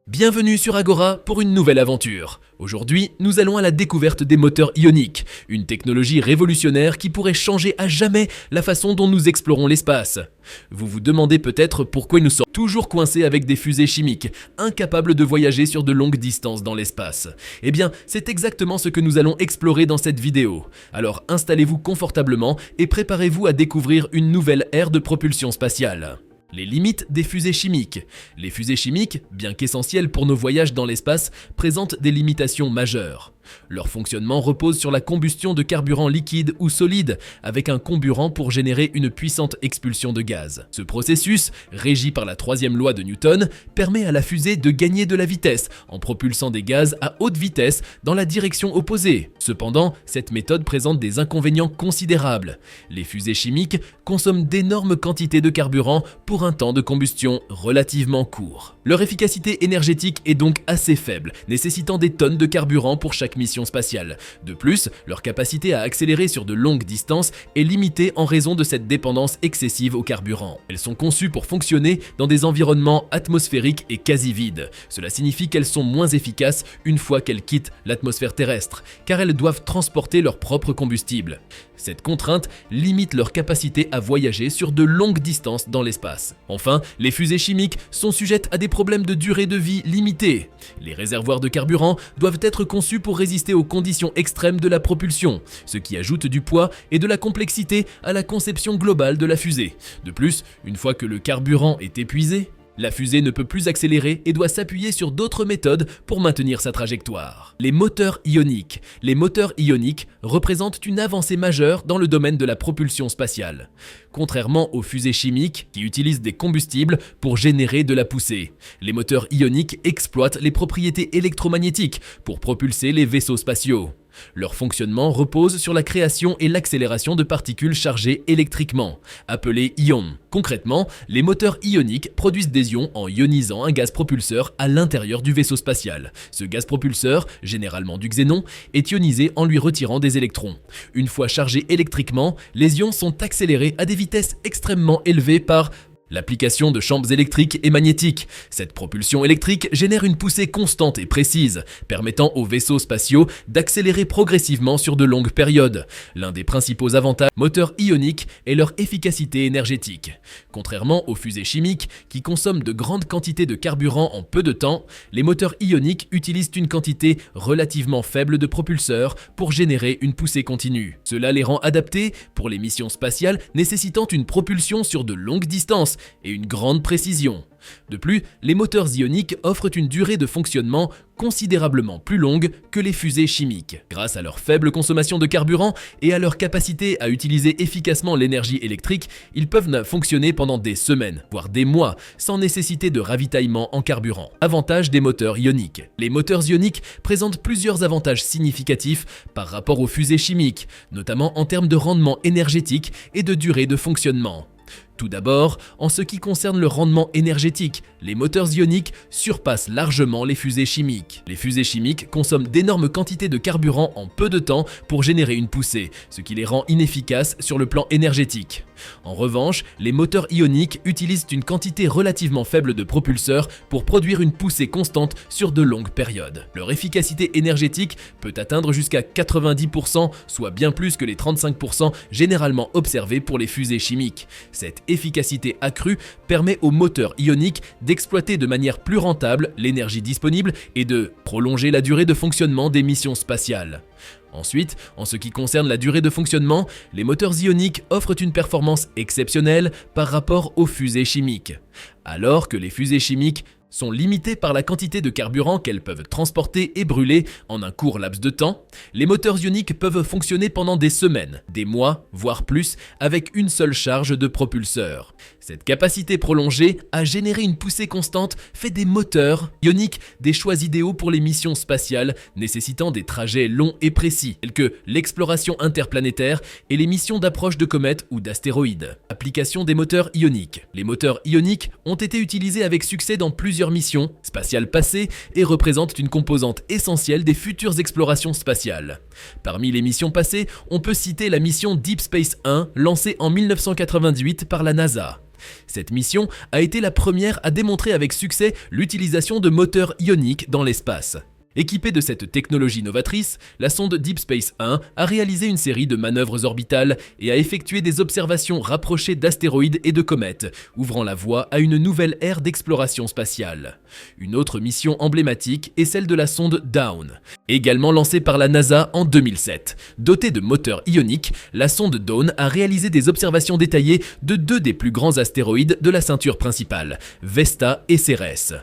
Bienvenue sur Agora pour une nouvelle aventure. Aujourd'hui, nous allons à la découverte des moteurs ioniques, une technologie révolutionnaire qui pourrait changer à jamais la façon dont nous explorons l'espace. Vous vous demandez peut-être pourquoi nous sommes toujours coincés avec des fusées chimiques, incapables de voyager sur de longues distances dans l'espace. Eh bien, c'est exactement ce que nous allons explorer dans cette vidéo. Alors installez-vous confortablement et préparez-vous à découvrir une nouvelle ère de propulsion spatiale. Les limites des fusées chimiques. Les fusées chimiques, bien qu'essentielles pour nos voyages dans l'espace, présentent des limitations majeures. Leur fonctionnement repose sur la combustion de carburant liquide ou solide, avec un comburant pour générer une puissante expulsion de gaz. Ce processus, régi par la troisième loi de Newton, permet à la fusée de gagner de la vitesse en propulsant des gaz à haute vitesse dans la direction opposée. Cependant, cette méthode présente des inconvénients considérables. Les fusées chimiques consomment d'énormes quantités de carburant pour un temps de combustion relativement court. Leur efficacité énergétique est donc assez faible, nécessitant des tonnes de carburant pour chaque mission spatiale. De plus, leur capacité à accélérer sur de longues distances est limitée en raison de cette dépendance excessive au carburant. Elles sont conçues pour fonctionner dans des environnements atmosphériques et quasi vides. Cela signifie qu'elles sont moins efficaces une fois qu'elles quittent l'atmosphère terrestre, car elles doivent transporter leur propre combustible. Cette contrainte limite leur capacité à voyager sur de longues distances dans l'espace. Enfin, les fusées chimiques sont sujettes à des problèmes de durée de vie limitée. Les réservoirs de carburant doivent être conçus pour résister aux conditions extrêmes de la propulsion, ce qui ajoute du poids et de la complexité à la conception globale de la fusée. De plus, une fois que le carburant est épuisé, la fusée ne peut plus accélérer et doit s'appuyer sur d'autres méthodes pour maintenir sa trajectoire. Les moteurs ioniques. Les moteurs ioniques représentent une avancée majeure dans le domaine de la propulsion spatiale. Contrairement aux fusées chimiques qui utilisent des combustibles pour générer de la poussée, les moteurs ioniques exploitent les propriétés électromagnétiques pour propulser les vaisseaux spatiaux. Leur fonctionnement repose sur la création et l'accélération de particules chargées électriquement, appelées ions. Concrètement, les moteurs ioniques produisent des ions en ionisant un gaz propulseur à l'intérieur du vaisseau spatial. Ce gaz propulseur, généralement du xénon, est ionisé en lui retirant des électrons. Une fois chargés électriquement, les ions sont accélérés à des vitesses extrêmement élevées par l'application de champs électriques et magnétiques. Cette propulsion électrique génère une poussée constante et précise, permettant aux vaisseaux spatiaux d'accélérer progressivement sur de longues périodes. L'un des principaux avantages des moteurs ioniques est leur efficacité énergétique. Contrairement aux fusées chimiques qui consomment de grandes quantités de carburant en peu de temps, les moteurs ioniques utilisent une quantité relativement faible de propulseurs pour générer une poussée continue. Cela les rend adaptés pour les missions spatiales nécessitant une propulsion sur de longues distances et une grande précision. De plus, les moteurs ioniques offrent une durée de fonctionnement considérablement plus longue que les fusées chimiques. Grâce à leur faible consommation de carburant et à leur capacité à utiliser efficacement l'énergie électrique, ils peuvent fonctionner pendant des semaines, voire des mois, sans nécessiter de ravitaillement en carburant. Avantages des moteurs ioniques. Les moteurs ioniques présentent plusieurs avantages significatifs par rapport aux fusées chimiques, notamment en termes de rendement énergétique et de durée de fonctionnement. Tout d'abord, en ce qui concerne le rendement énergétique, les moteurs ioniques surpassent largement les fusées chimiques. Les fusées chimiques consomment d'énormes quantités de carburant en peu de temps pour générer une poussée, ce qui les rend inefficaces sur le plan énergétique. En revanche, les moteurs ioniques utilisent une quantité relativement faible de propulseurs pour produire une poussée constante sur de longues périodes. Leur efficacité énergétique peut atteindre jusqu'à 90%, soit bien plus que les 35% généralement observés pour les fusées chimiques. Cette efficacité accrue permet aux moteurs ioniques d'exploiter de manière plus rentable l'énergie disponible et de prolonger la durée de fonctionnement des missions spatiales. Ensuite, en ce qui concerne la durée de fonctionnement, les moteurs ioniques offrent une performance exceptionnelle par rapport aux fusées chimiques. Alors que les fusées chimiques sont limitées par la quantité de carburant qu'elles peuvent transporter et brûler en un court laps de temps, les moteurs ioniques peuvent fonctionner pendant des semaines, des mois, voire plus, avec une seule charge de propulseur. Cette capacité prolongée à générer une poussée constante fait des moteurs ioniques des choix idéaux pour les missions spatiales nécessitant des trajets longs et précis, tels que l'exploration interplanétaire et les missions d'approche de comètes ou d'astéroïdes. Application des moteurs ioniques. Les moteurs ioniques ont été utilisés avec succès dans plusieurs missions spatiales passées et représentent une composante essentielle des futures explorations spatiales. Parmi les missions passées, on peut citer la mission Deep Space 1 lancée en 1998 par la NASA. Cette mission a été la première à démontrer avec succès l'utilisation de moteurs ioniques dans l'espace. Équipée de cette technologie novatrice, la sonde Deep Space 1 a réalisé une série de manœuvres orbitales et a effectué des observations rapprochées d'astéroïdes et de comètes, ouvrant la voie à une nouvelle ère d'exploration spatiale. Une autre mission emblématique est celle de la sonde Dawn, également lancée par la NASA en 2007. Dotée de moteurs ioniques, la sonde Dawn a réalisé des observations détaillées de deux des plus grands astéroïdes de la ceinture principale, Vesta et Cérès.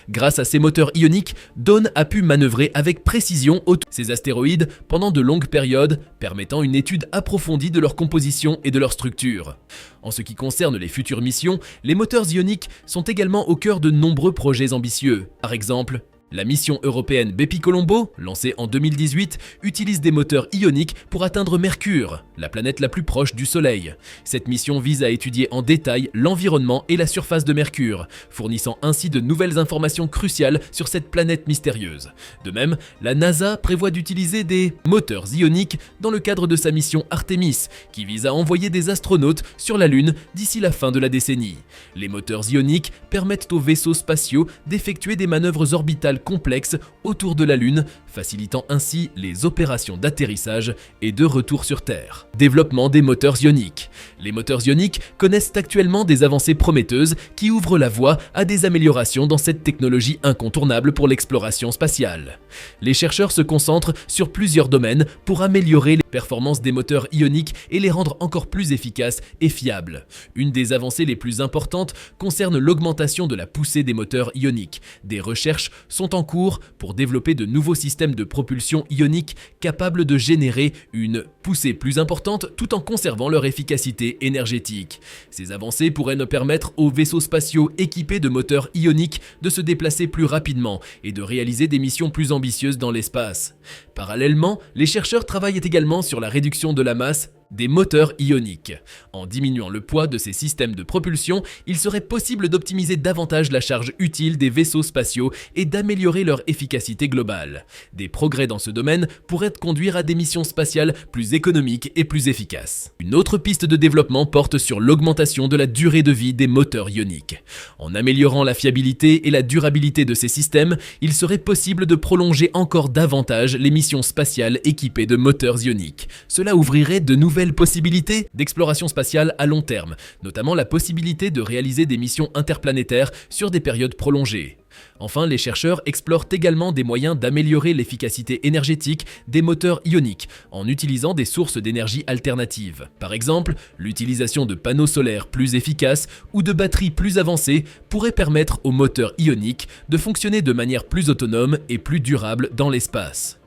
Grâce à ces moteurs ioniques, Dawn a pu manœuvrer avec précision autour de ces astéroïdes pendant de longues périodes, permettant une étude approfondie de leur composition et de leur structure. En ce qui concerne les futures missions, les moteurs ioniques sont également au cœur de nombreux projets ambitieux. Par exemple, la mission européenne Bepi-Colombo, lancée en 2018, utilise des moteurs ioniques pour atteindre Mercure, la planète la plus proche du Soleil. Cette mission vise à étudier en détail l'environnement et la surface de Mercure, fournissant ainsi de nouvelles informations cruciales sur cette planète mystérieuse. De même, la NASA prévoit d'utiliser des moteurs ioniques dans le cadre de sa mission Artemis, qui vise à envoyer des astronautes sur la Lune d'ici la fin de la décennie. Les moteurs ioniques permettent aux vaisseaux spatiaux d'effectuer des manœuvres orbitales complexes autour de la Lune, facilitant ainsi les opérations d'atterrissage et de retour sur Terre. Développement des moteurs ioniques. Les moteurs ioniques connaissent actuellement des avancées prometteuses qui ouvrent la voie à des améliorations dans cette technologie incontournable pour l'exploration spatiale. Les chercheurs se concentrent sur plusieurs domaines pour améliorer les performances des moteurs ioniques et les rendre encore plus efficaces et fiables. Une des avancées les plus importantes concerne l'augmentation de la poussée des moteurs ioniques. Des recherches sont en cours pour développer de nouveaux systèmes de propulsion ionique capables de générer une poussée plus importante tout en conservant leur efficacité énergétique. Ces avancées pourraient nous permettre aux vaisseaux spatiaux équipés de moteurs ioniques de se déplacer plus rapidement et de réaliser des missions plus ambitieuses dans l'espace. Parallèlement, les chercheurs travaillent également sur la réduction de la masse des moteurs ioniques. En diminuant le poids de ces systèmes de propulsion, il serait possible d'optimiser davantage la charge utile des vaisseaux spatiaux et d'améliorer leur efficacité globale. Des progrès dans ce domaine pourraient conduire à des missions spatiales plus économiques et plus efficaces. Une autre piste de développement porte sur l'augmentation de la durée de vie des moteurs ioniques. En améliorant la fiabilité et la durabilité de ces systèmes, il serait possible de prolonger encore davantage les missions spatiales équipées de moteurs ioniques. Cela ouvrirait de nouvelles possibilités d'exploration spatiale à long terme, notamment la possibilité de réaliser des missions interplanétaires sur des périodes prolongées. Enfin, les chercheurs explorent également des moyens d'améliorer l'efficacité énergétique des moteurs ioniques en utilisant des sources d'énergie alternatives. Par exemple, l'utilisation de panneaux solaires plus efficaces ou de batteries plus avancées pourrait permettre aux moteurs ioniques de fonctionner de manière plus autonome et plus durable dans l'espace.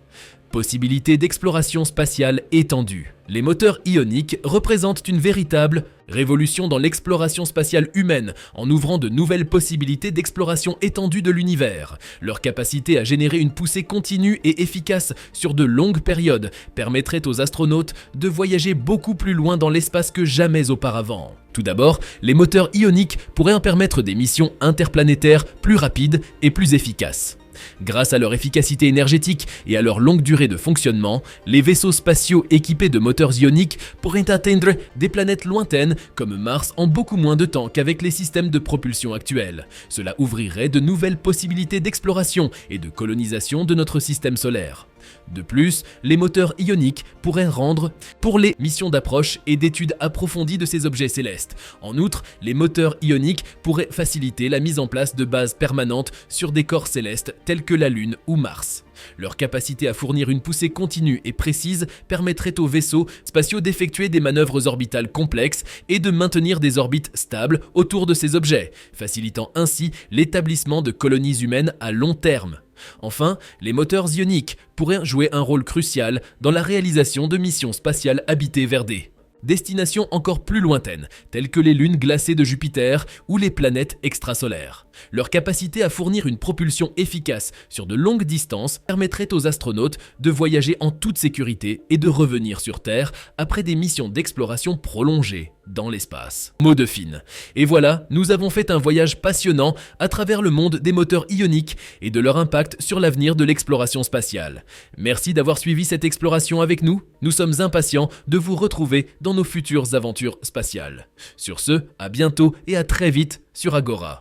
Possibilité d'exploration spatiale étendue. Les moteurs ioniques représentent une véritable révolution dans l'exploration spatiale humaine en ouvrant de nouvelles possibilités d'exploration étendue de l'univers. Leur capacité à générer une poussée continue et efficace sur de longues périodes permettrait aux astronautes de voyager beaucoup plus loin dans l'espace que jamais auparavant. Tout d'abord, les moteurs ioniques pourraient en permettre des missions interplanétaires plus rapides et plus efficaces. Grâce à leur efficacité énergétique et à leur longue durée de fonctionnement, les vaisseaux spatiaux équipés de moteurs ioniques pourraient atteindre des planètes lointaines comme Mars en beaucoup moins de temps qu'avec les systèmes de propulsion actuels. Cela ouvrirait de nouvelles possibilités d'exploration et de colonisation de notre système solaire. De plus, les moteurs ioniques pourraient rendre pour les missions d'approche et d'études approfondies de ces objets célestes. En outre, les moteurs ioniques pourraient faciliter la mise en place de bases permanentes sur des corps célestes tels que la Lune ou Mars. Leur capacité à fournir une poussée continue et précise permettrait aux vaisseaux spatiaux d'effectuer des manœuvres orbitales complexes et de maintenir des orbites stables autour de ces objets, facilitant ainsi l'établissement de colonies humaines à long terme. Enfin, les moteurs ioniques pourraient jouer un rôle crucial dans la réalisation de missions spatiales habitées vers des destinations encore plus lointaines, telles que les lunes glacées de Jupiter ou les planètes extrasolaires. Leur capacité à fournir une propulsion efficace sur de longues distances permettrait aux astronautes de voyager en toute sécurité et de revenir sur Terre après des missions d'exploration prolongées. dans l'espace. Mot de fine. Et voilà, nous avons fait un voyage passionnant à travers le monde des moteurs ioniques et de leur impact sur l'avenir de l'exploration spatiale. Merci d'avoir suivi cette exploration avec nous. Nous sommes impatients de vous retrouver dans nos futures aventures spatiales. Sur ce, à bientôt et à très vite sur Agora.